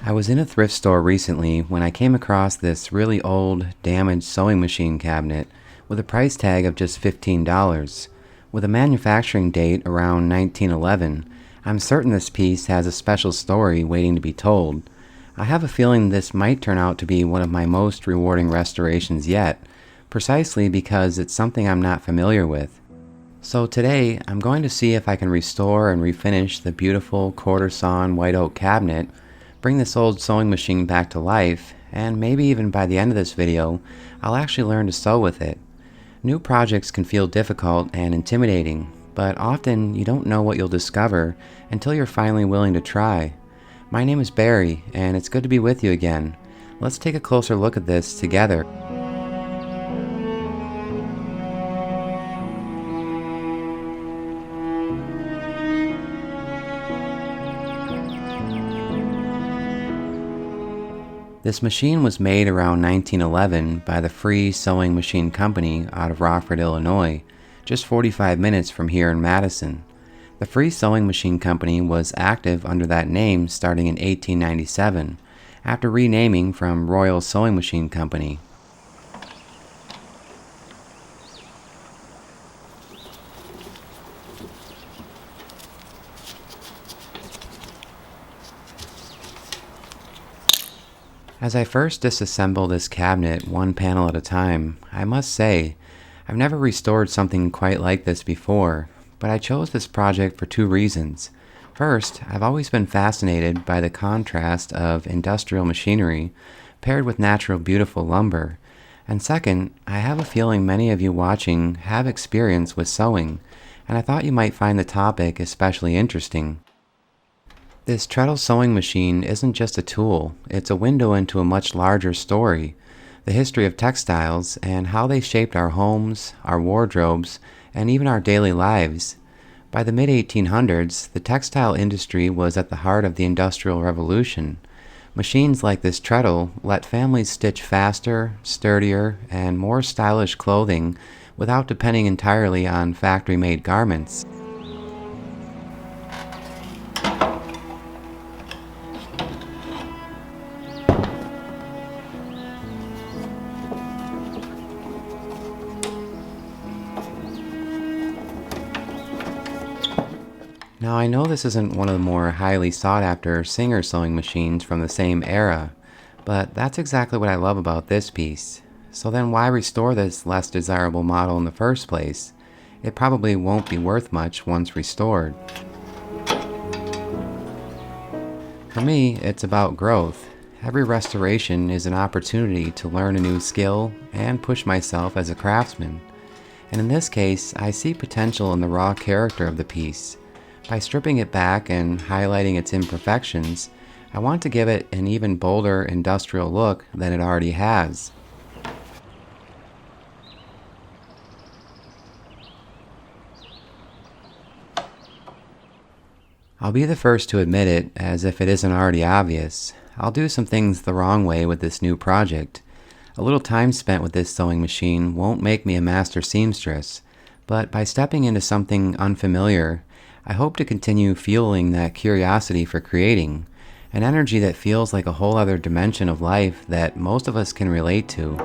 I was in a thrift store recently when I came across this really old, damaged sewing machine cabinet with a price tag of just $15. With a manufacturing date around 1911, I'm certain this piece has a special story waiting to be told. I have a feeling this might turn out to be one of my most rewarding restorations yet, precisely because it's something I'm not familiar with. So today, I'm going to see if I can restore and refinish the beautiful quarter-sawn white oak cabinet, bring this old sewing machine back to life, and maybe even by the end of this video, I'll actually learn to sew with it. New projects can feel difficult and intimidating, but often you don't know what you'll discover until you're finally willing to try. My name is Barry, and it's good to be with you again. Let's take a closer look at this together. This machine was made around 1911 by the Free Sewing Machine Company out of Rockford, Illinois, just 45 minutes from here in Madison. The Free Sewing Machine Company was active under that name starting in 1897, after renaming from Royal Sewing Machine Company. As I first disassemble this cabinet one panel at a time, I must say, I've never restored something quite like this before, but I chose this project for two reasons. First, I've always been fascinated by the contrast of industrial machinery paired with natural beautiful lumber. And second, I have a feeling many of you watching have experience with sewing, and I thought you might find the topic especially interesting. This treadle sewing machine isn't just a tool, it's a window into a much larger story, the history of textiles and how they shaped our homes, our wardrobes, and even our daily lives. By the mid-1800s, the textile industry was at the heart of the Industrial Revolution. Machines like this treadle let families stitch faster, sturdier, and more stylish clothing without depending entirely on factory-made garments. Now I know this isn't one of the more highly sought after Singer sewing machines from the same era, but that's exactly what I love about this piece. So then why restore this less desirable model in the first place? It probably won't be worth much once restored. For me, it's about growth. Every restoration is an opportunity to learn a new skill and push myself as a craftsman. And in this case, I see potential in the raw character of the piece. By stripping it back and highlighting its imperfections, I want to give it an even bolder industrial look than it already has. I'll be the first to admit it, as if it isn't already obvious. I'll do some things the wrong way with this new project. A little time spent with this sewing machine won't make me a master seamstress, but by stepping into something unfamiliar, I hope to continue fueling that curiosity for creating, an energy that feels like a whole other dimension of life that most of us can relate to.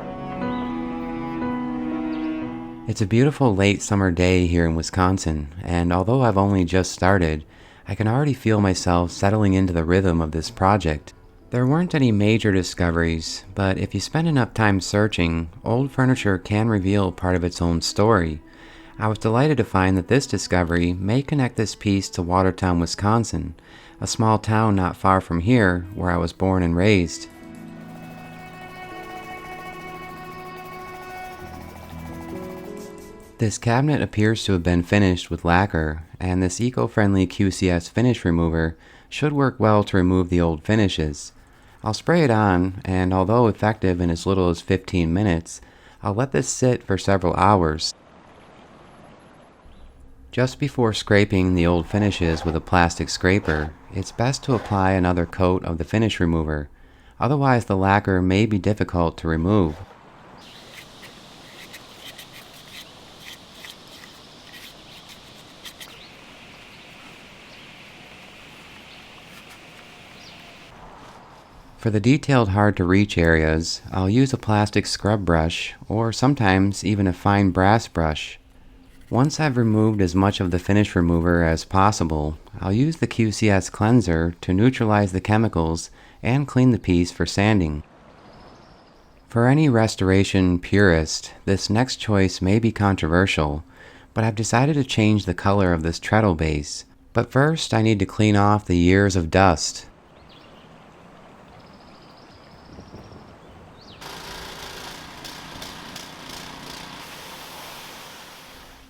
It's a beautiful late summer day here in Wisconsin, and although I've only just started, I can already feel myself settling into the rhythm of this project. There weren't any major discoveries, but if you spend enough time searching, old furniture can reveal part of its own story. I was delighted to find that this discovery may connect this piece to Watertown, Wisconsin, a small town not far from here where I was born and raised. This cabinet appears to have been finished with lacquer, and this eco-friendly QCS finish remover should work well to remove the old finishes. I'll spray it on, and although effective in as little as 15 minutes, I'll let this sit for several hours. Just before scraping the old finishes with a plastic scraper, it's best to apply another coat of the finish remover, otherwise the lacquer may be difficult to remove. For the detailed hard-to-reach areas, I'll use a plastic scrub brush or sometimes even a fine brass brush. Once I've removed as much of the finish remover as possible, I'll use the QCS cleanser to neutralize the chemicals and clean the piece for sanding. For any restoration purist, this next choice may be controversial, but I've decided to change the color of this treadle base. But first, I need to clean off the years of dust.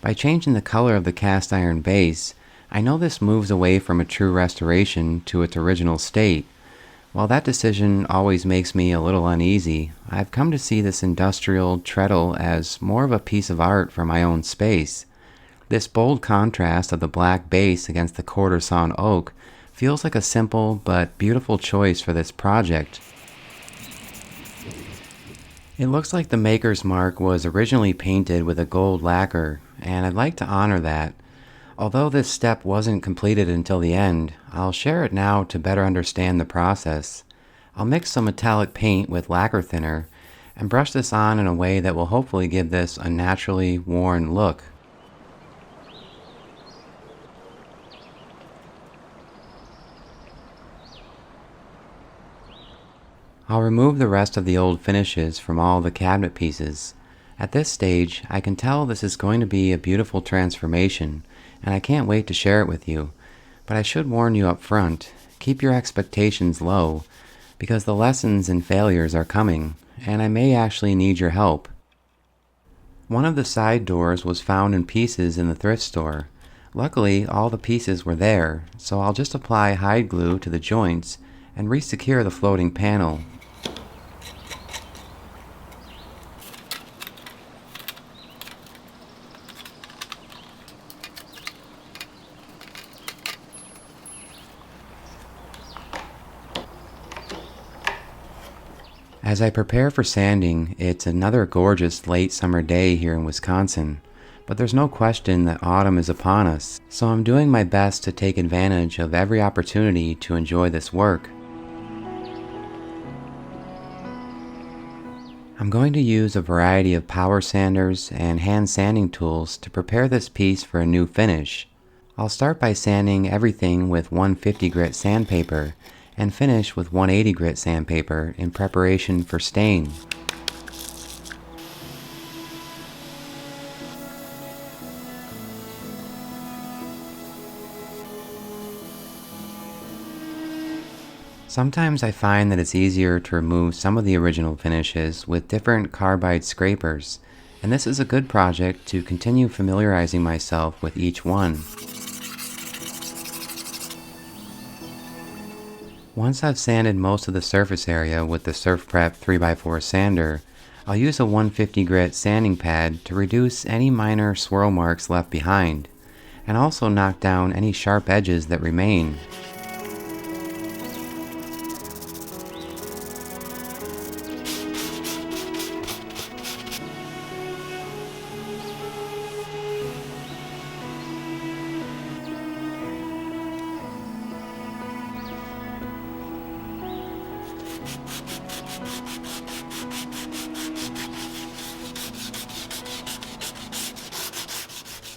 By changing the color of the cast iron base, I know this moves away from a true restoration to its original state. While that decision always makes me a little uneasy, I've come to see this industrial treadle as more of a piece of art for my own space. This bold contrast of the black base against the quarter sawn oak feels like a simple but beautiful choice for this project. It looks like the maker's mark was originally painted with a gold lacquer, and I'd like to honor that. Although this step wasn't completed until the end, I'll share it now to better understand the process. I'll mix some metallic paint with lacquer thinner and brush this on in a way that will hopefully give this a naturally worn look. I'll remove the rest of the old finishes from all the cabinet pieces. At this stage, I can tell this is going to be a beautiful transformation, and I can't wait to share it with you. But I should warn you up front, keep your expectations low, because the lessons and failures are coming, and I may actually need your help. One of the side doors was found in pieces in the thrift store. Luckily, all the pieces were there, so I'll just apply hide glue to the joints and re-secure the floating panel. As I prepare for sanding, it's another gorgeous late summer day here in Wisconsin, but there's no question that autumn is upon us, so I'm doing my best to take advantage of every opportunity to enjoy this work. I'm going to use a variety of power sanders and hand sanding tools to prepare this piece for a new finish. I'll start by sanding everything with 150 grit sandpaper and finish with 180 grit sandpaper in preparation for stain. Sometimes I find that it's easier to remove some of the original finishes with different carbide scrapers, and this is a good project to continue familiarizing myself with each one. Once I've sanded most of the surface area with the Surf Prep 3x4 sander, I'll use a 150 grit sanding pad to reduce any minor swirl marks left behind, and also knock down any sharp edges that remain.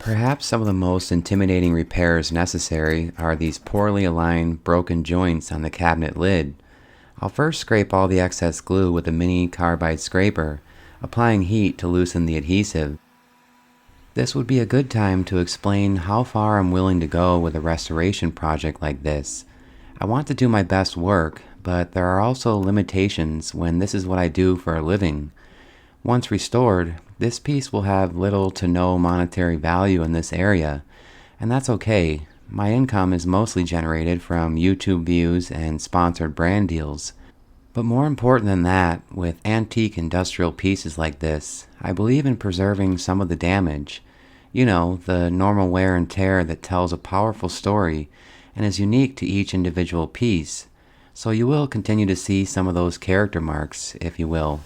Perhaps some of the most intimidating repairs necessary are these poorly aligned, broken joints on the cabinet lid. I'll first scrape all the excess glue with a mini carbide scraper, applying heat to loosen the adhesive. This would be a good time to explain how far I'm willing to go with a restoration project like this. I want to do my best work, but there are also limitations when this is what I do for a living. Once restored, this piece will have little to no monetary value in this area, and that's okay. My income is mostly generated from YouTube views and sponsored brand deals. But more important than that, with antique industrial pieces like this, I believe in preserving some of the damage. You know, the normal wear and tear that tells a powerful story and is unique to each individual piece. So you will continue to see some of those character marks, if you will.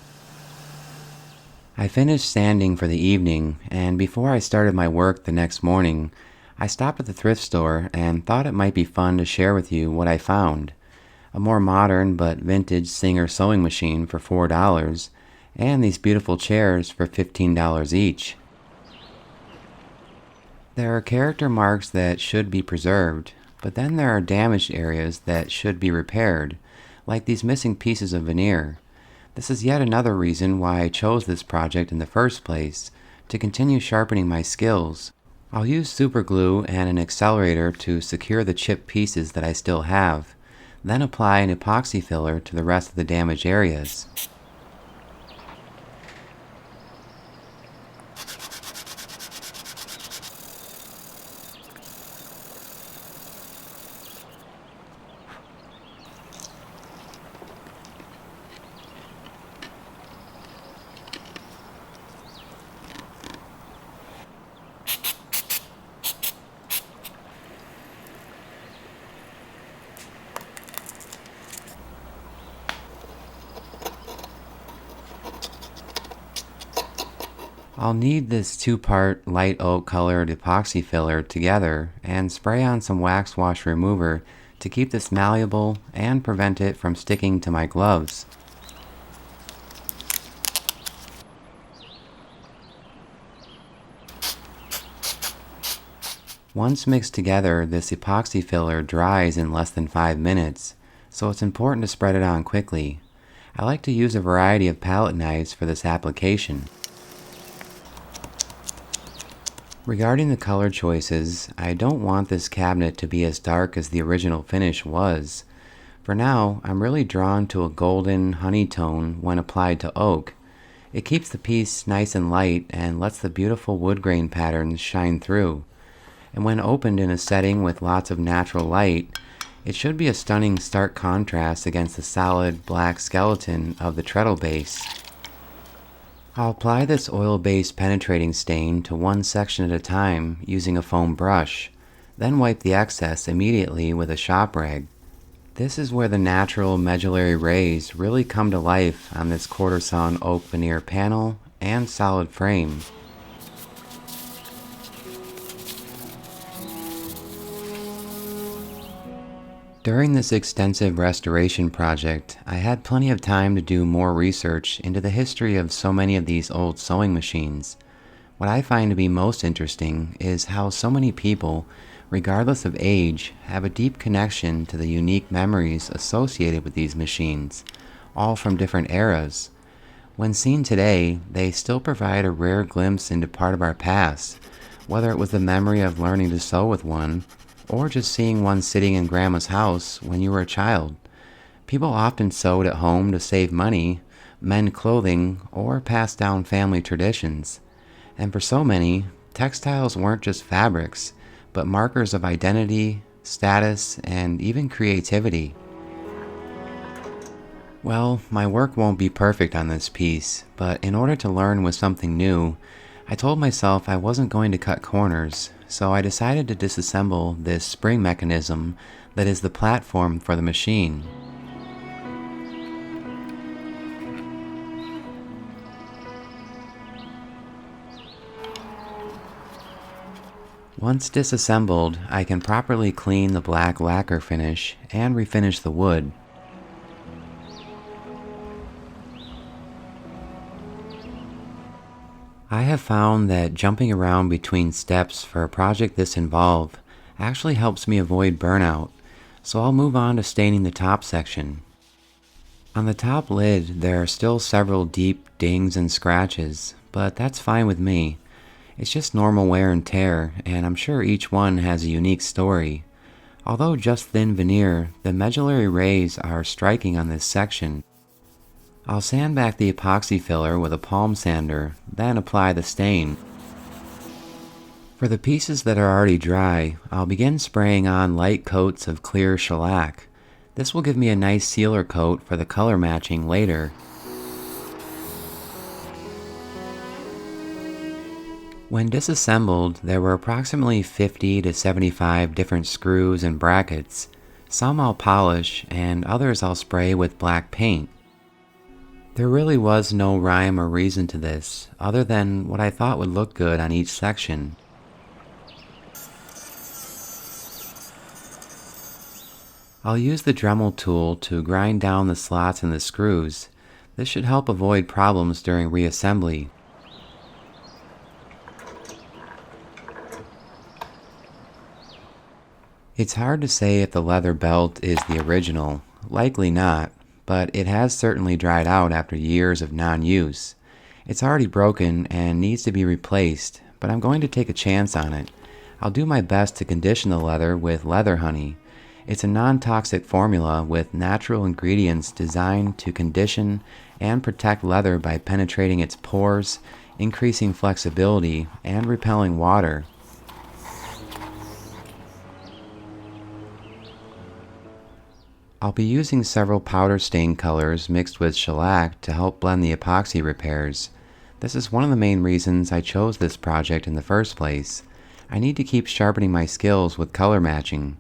I finished sanding for the evening, and before I started my work the next morning, I stopped at the thrift store and thought it might be fun to share with you what I found. a more modern but vintage Singer sewing machine for $4, and these beautiful chairs for $15 each. There are character marks that should be preserved, but then there are damaged areas that should be repaired, like these missing pieces of veneer. This is yet another reason why I chose this project in the first place, to continue sharpening my skills. I'll use super glue and an accelerator to secure the chipped pieces that I still have, then apply an epoxy filler to the rest of the damaged areas. I'll knead this two-part light oak colored epoxy filler together and spray on some wax wash remover to keep this malleable and prevent it from sticking to my gloves. Once mixed together, this epoxy filler dries in less than 5 minutes, so it's important to spread it on quickly. I like to use a variety of palette knives for this application. Regarding the color choices, I don't want this cabinet to be as dark as the original finish was. For now, I'm really drawn to a golden honey tone when applied to oak. It keeps the piece nice and light and lets the beautiful wood grain patterns shine through. And when opened in a setting with lots of natural light, it should be a stunning stark contrast against the solid black skeleton of the treadle base. I'll apply this oil-based penetrating stain to one section at a time using a foam brush, then wipe the excess immediately with a shop rag. This is where the natural medullary rays really come to life on this quarter-sawn oak veneer panel and solid frame. During this extensive restoration project, I had plenty of time to do more research into the history of so many of these old sewing machines. What I find to be most interesting is how so many people, regardless of age, have a deep connection to the unique memories associated with these machines, all from different eras. When seen today, they still provide a rare glimpse into part of our past, whether it was the memory of learning to sew with one, or just seeing one sitting in Grandma's house when you were a child. People often sewed at home to save money, mend clothing, or pass down family traditions. And for so many, textiles weren't just fabrics, but markers of identity, status, and even creativity. Well, my work won't be perfect on this piece, but in order to learn with something new, I told myself I wasn't going to cut corners, so I decided to disassemble this spring mechanism that is the platform for the machine. Once disassembled, I can properly clean the black lacquer finish and refinish the wood. I have found that jumping around between steps for a project this involved actually helps me avoid burnout, so I'll move on to staining the top section. On the top lid, there are still several deep dings and scratches, but that's fine with me. It's just normal wear and tear, and I'm sure each one has a unique story. Although just thin veneer, the medullary rays are striking on this section. I'll sand back the epoxy filler with a palm sander, then apply the stain. For the pieces that are already dry, I'll begin spraying on light coats of clear shellac. This will give me a nice sealer coat for the color matching later. When disassembled, there were approximately 50 to 75 different screws and brackets. Some I'll polish, and others I'll spray with black paint. There really was no rhyme or reason to this, other than what I thought would look good on each section. I'll use the Dremel tool to grind down the slots and the screws. This should help avoid problems during reassembly. It's hard to say if the leather belt is the original. Likely not, but it has certainly dried out after years of non-use. It's already broken and needs to be replaced, but I'm going to take a chance on it. I'll do my best to condition the leather with leather honey. It's a non-toxic formula with natural ingredients designed to condition and protect leather by penetrating its pores, increasing flexibility, and repelling water. I'll be using several powder stain colors mixed with shellac to help blend the epoxy repairs. This is one of the main reasons I chose this project in the first place. I need to keep sharpening my skills with color matching.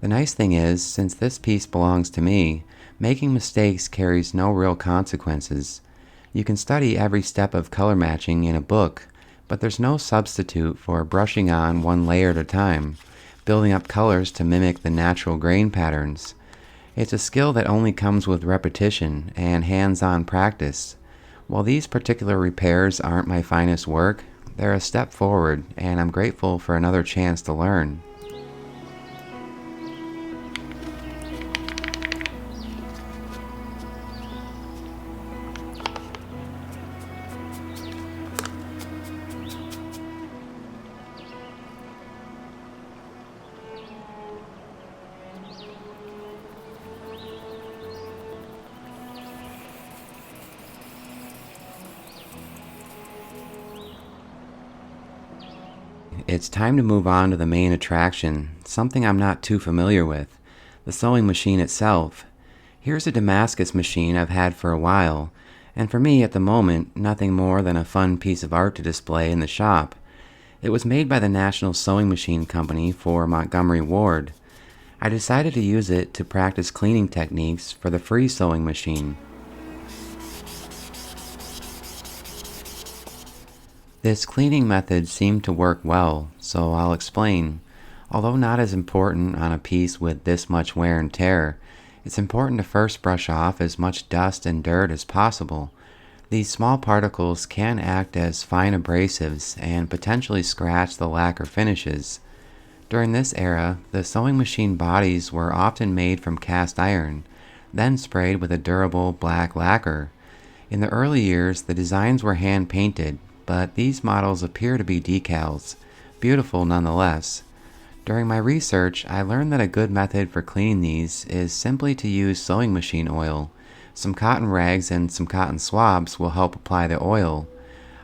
The nice thing is, since this piece belongs to me, making mistakes carries no real consequences. You can study every step of color matching in a book, but there's no substitute for brushing on one layer at a time, building up colors to mimic the natural grain patterns. It's a skill that only comes with repetition and hands-on practice. While these particular repairs aren't my finest work, they're a step forward, and I'm grateful for another chance to learn. It's time to move on to the main attraction, something I'm not too familiar with, the sewing machine itself. Here's a Damascus machine I've had for a while, and for me at the moment, nothing more than a fun piece of art to display in the shop. It was made by the National Sewing Machine Company for Montgomery Ward. I decided to use it to practice cleaning techniques for the free sewing machine. This cleaning method seemed to work well, so I'll explain. Although not as important on a piece with this much wear and tear, it's important to first brush off as much dust and dirt as possible. These small particles can act as fine abrasives and potentially scratch the lacquer finishes. During this era, the sewing machine bodies were often made from cast iron, then sprayed with a durable black lacquer. In the early years, the designs were hand-painted, but these models appear to be decals, beautiful nonetheless. During my research, I learned that a good method for cleaning these is simply to use sewing machine oil. Some cotton rags and some cotton swabs will help apply the oil.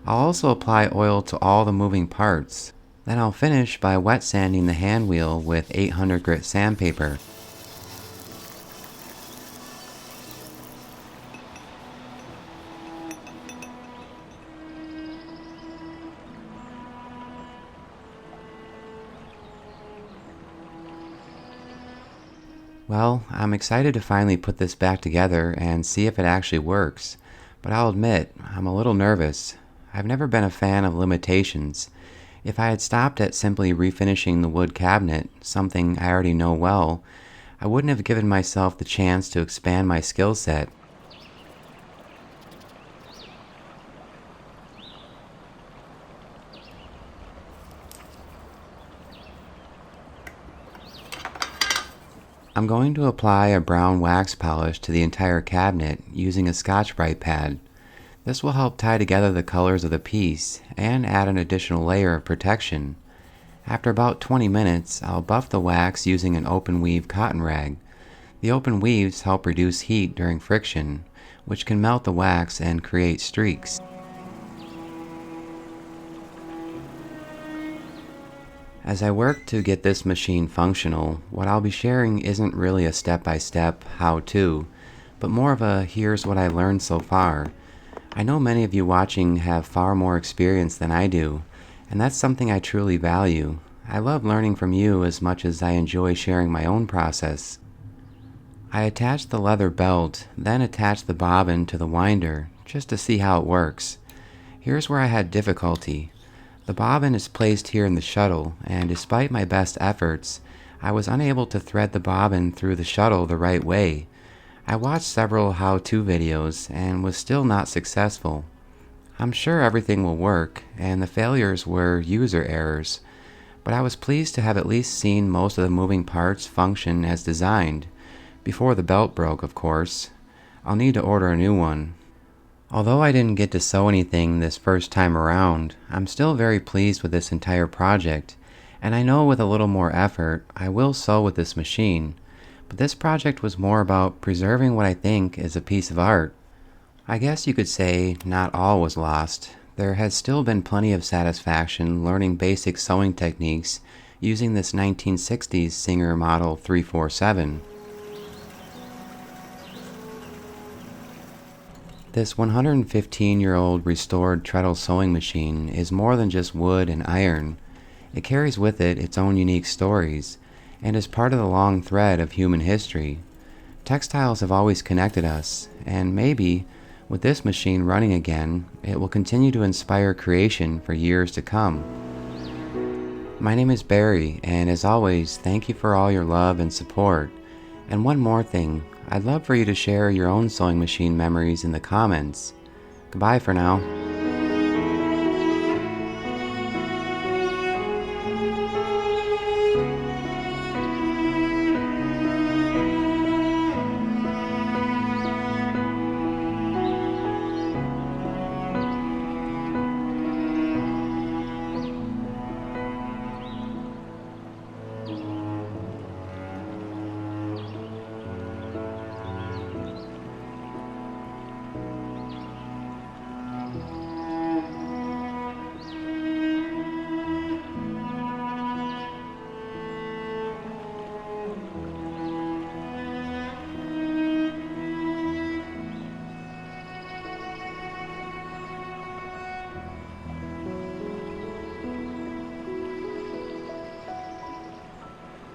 I'll also apply oil to all the moving parts. Then I'll finish by wet sanding the hand wheel with 800 grit sandpaper. Well, I'm excited to finally put this back together and see if it actually works, but I'll admit, I'm a little nervous. I've never been a fan of limitations. If I had stopped at simply refinishing the wood cabinet, something I already know well, I wouldn't have given myself the chance to expand my skill set. I'm going to apply a brown wax polish to the entire cabinet using a Scotch-Brite pad. This will help tie together the colors of the piece and add an additional layer of protection. After about 20 minutes, I'll buff the wax using an open weave cotton rag. The open weaves help reduce heat during friction, which can melt the wax and create streaks. As I work to get this machine functional, what I'll be sharing isn't really a step-by-step how-to, but more of a here's what I learned so far. I know many of you watching have far more experience than I do, and that's something I truly value. I love learning from you as much as I enjoy sharing my own process. I attached the leather belt, then attached the bobbin to the winder, just to see how it works. Here's where I had difficulty. The bobbin is placed here in the shuttle, and despite my best efforts, I was unable to thread the bobbin through the shuttle the right way. I watched several how-to videos and was still not successful. I'm sure everything will work, and the failures were user errors, but I was pleased to have at least seen most of the moving parts function as designed. Before the belt broke, of course. I'll need to order a new one. Although I didn't get to sew anything this first time around, I'm still very pleased with this entire project, and I know with a little more effort, I will sew with this machine. But this project was more about preserving what I think is a piece of art. I guess you could say not all was lost. There has still been plenty of satisfaction learning basic sewing techniques using this 1960s Singer Model 347. This 115-year-old restored treadle sewing machine is more than just wood and iron. It carries with it its own unique stories, and is part of the long thread of human history. Textiles have always connected us, and maybe, with this machine running again, it will continue to inspire creation for years to come. My name is Barry, and as always, thank you for all your love and support. And one more thing, I'd love for you to share your own sewing machine memories in the comments. Goodbye for now.